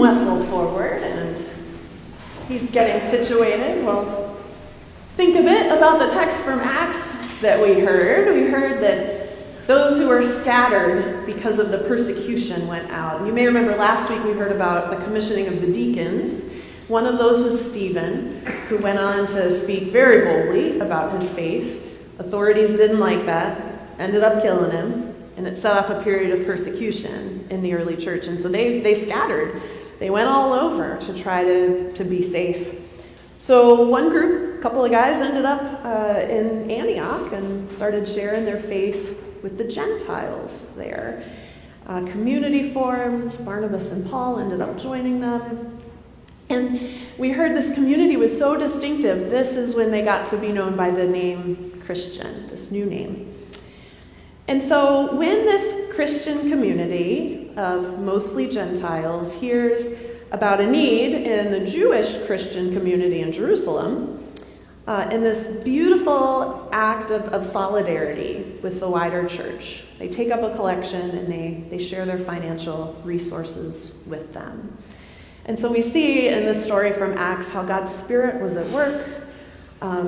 Wessel forward, and he's getting situated. Well, think a bit about the text from Acts that we heard. We heard that those who were scattered because of the persecution went out. And you may remember last week we heard about the commissioning of the deacons. One of those was Stephen, who went on to speak very boldly about his faith. Authorities didn't like that, ended up killing him, and it set off a period of persecution in the early church. And so they scattered. They went all over to try to be safe. So one group, a couple of guys, ended up in Antioch and started sharing their faith with the Gentiles there. Community formed. Barnabas and Paul ended up joining them. And we heard this community was so distinctive. This is when they got to be known by the name Christian, this new name. And so when this Christian community of mostly Gentiles hears about a need in the Jewish Christian community in Jerusalem, in this beautiful act of solidarity with the wider church, they take up a collection and they share their financial resources with them. And so we see in this story from Acts how God's Spirit was at work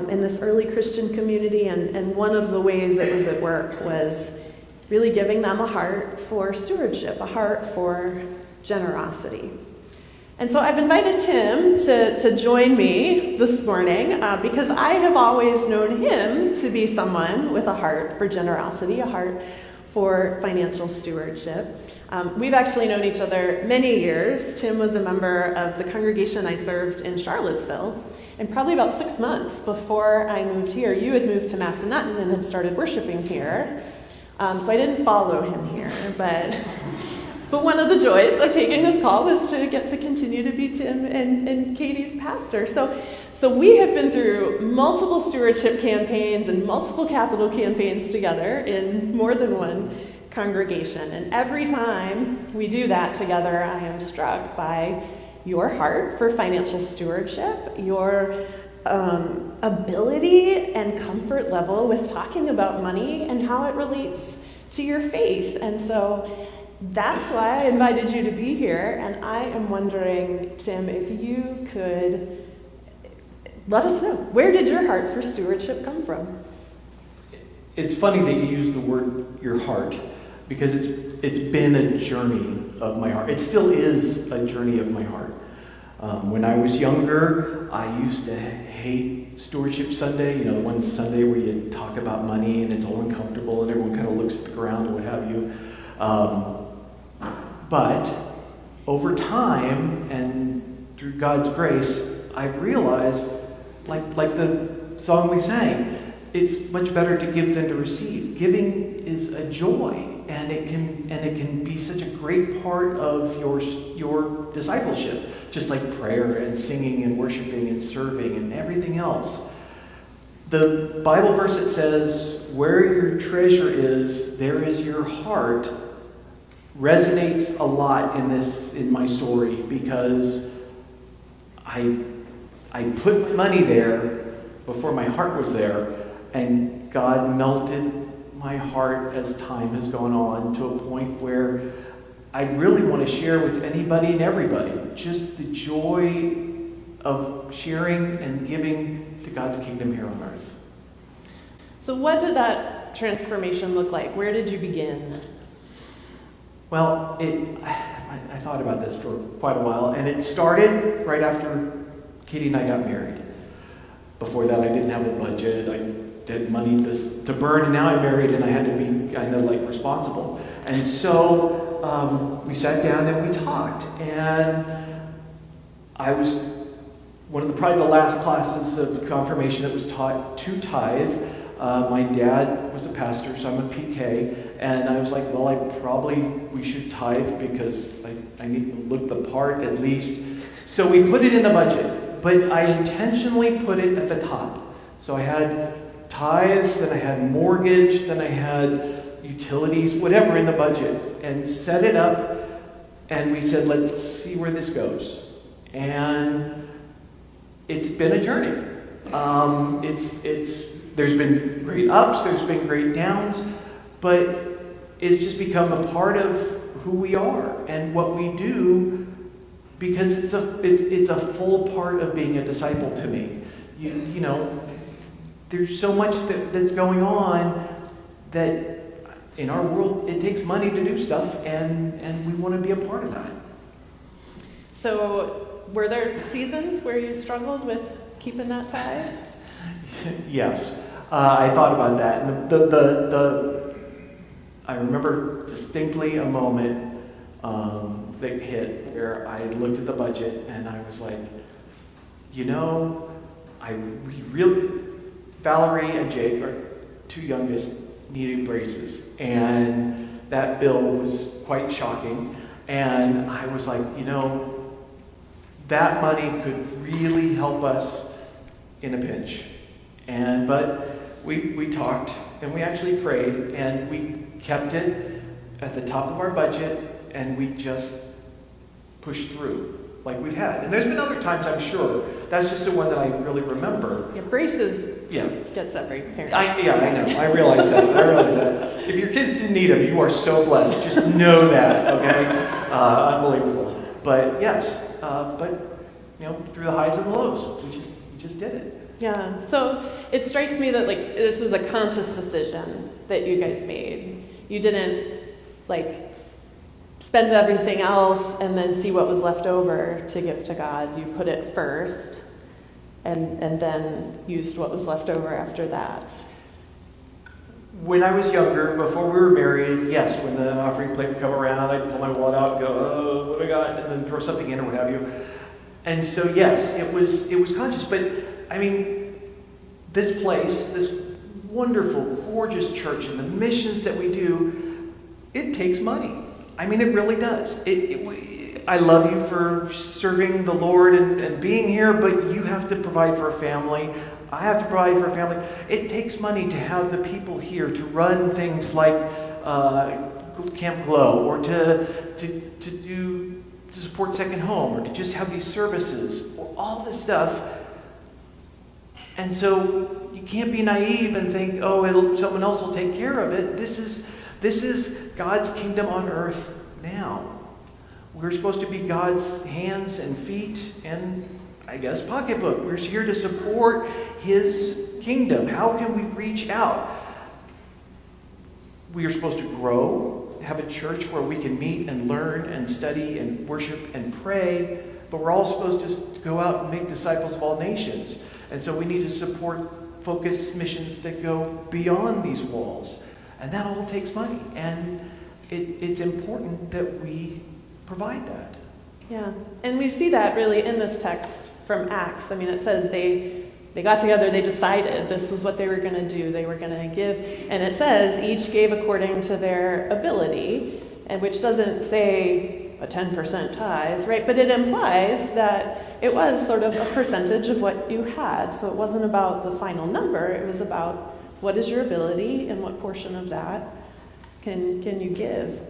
in this early Christian community, and one of the ways it was at work was really giving them a heart for stewardship, a heart for generosity. And so I've invited Tim to join me this morning because I have always known him to be someone with a heart for generosity, a heart for financial stewardship. We've actually known each other many years. Tim was a member of the congregation I served in Charlottesville. And probably about 6 months before I moved here, you had moved to Massanutten and had started worshiping here. So I didn't follow him here, but one of the joys of taking this call was to get to continue to be Tim and Katie's pastor. So we have been through multiple stewardship campaigns and multiple capital campaigns together in more than one congregation. And every time we do that together, I am struck by your heart for financial stewardship, your ability and comfort level with talking about money and how it relates to your faith. And so that's why I invited you to be here. And I am wondering, Tim, if you could let us know, where did your heart for stewardship come from? It's funny that you use the word your heart, because it's been a journey of my heart. It still is a journey of my heart. When I was younger, I used to hate Stewardship Sunday, the one Sunday where you talk about money and it's all uncomfortable and everyone kind of looks at the ground and what have you. But over time and through God's grace, I've realized, like the song we sang, it's much better to give than to receive. Giving is a joy. And it can be such a great part of your discipleship, just like prayer and singing and worshiping and serving and everything else. The Bible verse that says, "Where your treasure is, there is your heart," resonates a lot in my story, because I put money there before my heart was there, and God melted my heart as time has gone on to a point where I really want to share with anybody and everybody just the joy of sharing and giving to God's kingdom here on earth. So what did that transformation look like? Where did you begin? Well, I thought about this for quite a while, and it started right after Katie and I got married. Before that, I didn't have a budget. I had money to burn, and now I'm married and I had to be kind of responsible. And so we sat down and we talked, and I was one of probably the last classes of confirmation that was taught to tithe. My dad was a pastor, so I'm a PK, and I was like, well, we should tithe because I need to look the part at least. So we put it in the budget, but I intentionally put it at the top. So I had tithe, then I had mortgage, then I had utilities, whatever in the budget, and set it up, and we said, let's see where this goes. And it's been a journey. There's been great ups, there's been great downs, but it's just become a part of who we are and what we do because it's a full part of being a disciple to me. You know, there's so much that's going on that in our world it takes money to do stuff, and we want to be a part of that. So, were there seasons where you struggled with keeping that tithe? Yes, I thought about that. And I remember distinctly a moment that hit where I looked at the budget and I was like, you know, Valerie and Jake, our two youngest, needed braces, and that bill was quite shocking. And I was like, you know, that money could really help us in a pinch. But we talked and we actually prayed and we kept it at the top of our budget and we just pushed through like we've had. And there's been other times, I'm sure. That's just the one that I really remember. Yeah, braces Yeah. gets every parent. I know. I realize that. If your kids didn't need them, you are so blessed. Just know that, okay? Unbelievable. But yes, you know, through the highs and the lows, we just did it. Yeah, so it strikes me that like this was a conscious decision that you guys made. You didn't like spend everything else and then see what was left over to give to God. You put it first and then used what was left over after that. When I was younger, before we were married, yes, when the offering plate would come around, I'd pull my wallet out and go, oh, what do I got? And then throw something in or what have you. And so yes, it was conscious, but I mean, this place, this wonderful, gorgeous church, and the missions that we do, it takes money. I mean, it really does. I love you for serving the Lord and being here, but you have to provide for a family. I have to provide for a family. It takes money to have the people here to run things like Camp Glow, or to support Second Home, or to just have these services, or all this stuff. And so you can't be naive and think, oh, someone else will take care of it. This is God's kingdom on earth now. We're supposed to be God's hands and feet and, I guess, pocketbook. We're here to support His kingdom. How can we reach out? We are supposed to grow, have a church where we can meet and learn and study and worship and pray, but we're all supposed to go out and make disciples of all nations. And so we need to support focused missions that go beyond these walls. And that all takes money. And it's important that we provide that. Yeah, and we see that really in this text from Acts. I mean, it says they got together, they decided this was what they were going to do. They were going to give. And it says each gave according to their ability, and which doesn't say a 10% tithe, right? But it implies that it was sort of a percentage of what you had. So it wasn't about the final number. It was about what is your ability and what portion of that can you give.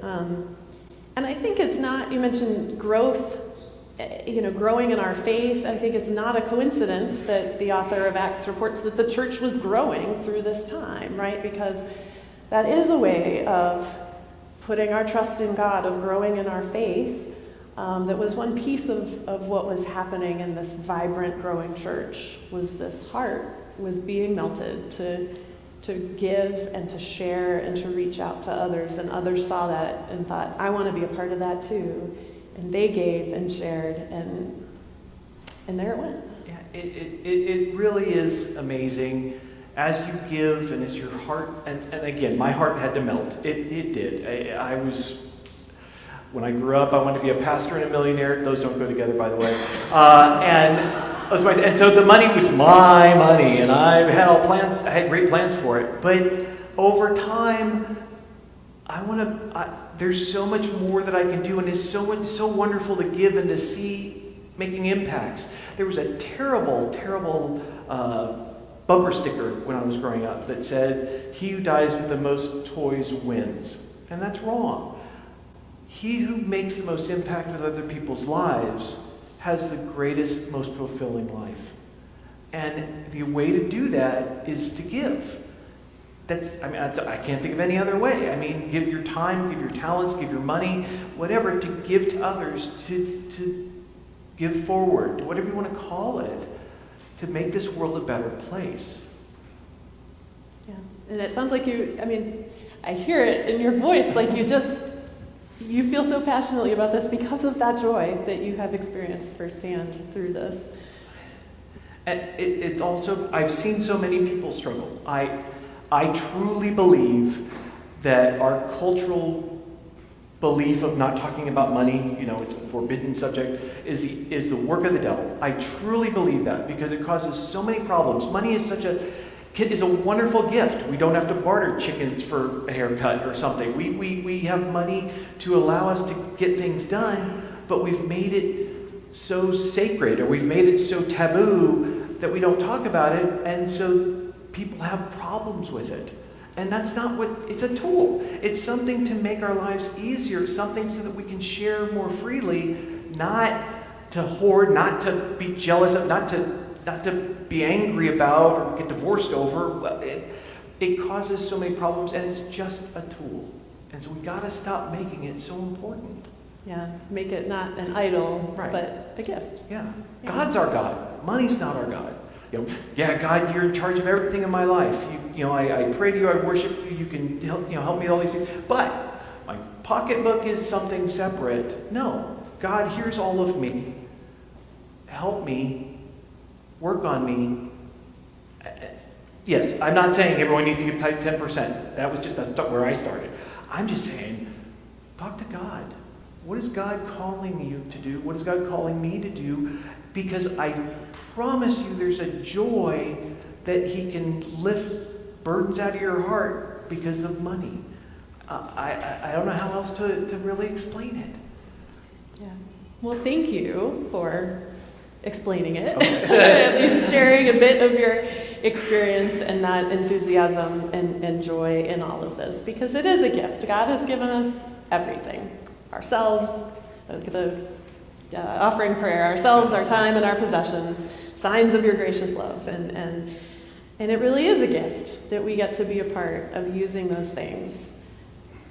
And I think it's not, you mentioned growth, growing in our faith. I think it's not a coincidence that the author of Acts reports that the church was growing through this time, right? Because that is a way of putting our trust in God, of growing in our faith. That was one piece of what was happening in this vibrant, growing church, was this heart was being melted to give and to share and to reach out to others. And others saw that and thought, I want to be a part of that too. And they gave and shared, and there it went. Yeah, it really is amazing as you give and as your heart, and again, my heart had to melt. It did. I was, when I grew up, I wanted to be a pastor and a millionaire. Those don't go together, by the way. And so the money was my money, and I had all plans. I had great plans for it. But over time, there's so much more that I can do, and it's so wonderful to give and to see making impacts. There was a terrible bumper sticker when I was growing up that said, "He who dies with the most toys wins," and that's wrong. He who makes the most impact with other people's lives has the greatest, most fulfilling life. And the way to do that is to give. I can't think of any other way. I mean, give your time, give your talents, give your money, whatever, to give to others, to give forward, whatever you want to call it, to make this world a better place. Yeah, and it sounds like I hear it in your voice, like you feel so passionately about this because of that joy that you have experienced firsthand through this. And it's also, I've seen so many people struggle. I truly believe that our cultural belief of not talking about money, it's a forbidden subject, is the work of the devil. I truly believe that because it causes so many problems. Money is a wonderful gift. We don't have to barter chickens for a haircut or something. We have money to allow us to get things done, but we've made it so sacred, or we've made it so taboo that we don't talk about it, and so people have problems with it. And that's not it's a tool. It's something to make our lives easier, something so that we can share more freely, not to hoard, not to be jealous of, not to be angry about or get divorced over. It causes so many problems, and it's just a tool. And so we got to stop making it so important. Yeah, make it not an idol, Right. but a gift. Yeah. God's our God. Money's not our God. God, you're in charge of everything in my life. I pray to you, I worship you, you can help me with all these things. But my pocketbook is something separate. No. God, here's all of me. Help me. Work on me. Yes, I'm not saying everyone needs to give 10%. That was just where I started. I'm just saying, talk to God. What is God calling you to do? What is God calling me to do? Because I promise you there's a joy that he can lift burdens out of your heart because of money. I don't know how else to really explain it. Yeah. Well, thank you for explaining it. Okay. At least sharing a bit of your experience and that enthusiasm and joy in all of this. Because it is a gift. God has given us everything. Ourselves, the offering prayer, ourselves, our time, and our possessions, signs of your gracious love. And it really is a gift that we get to be a part of using those things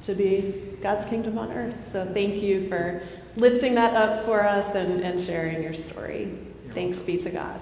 to be God's kingdom on earth. So thank you for lifting that up for us and sharing your story. Thanks be to God.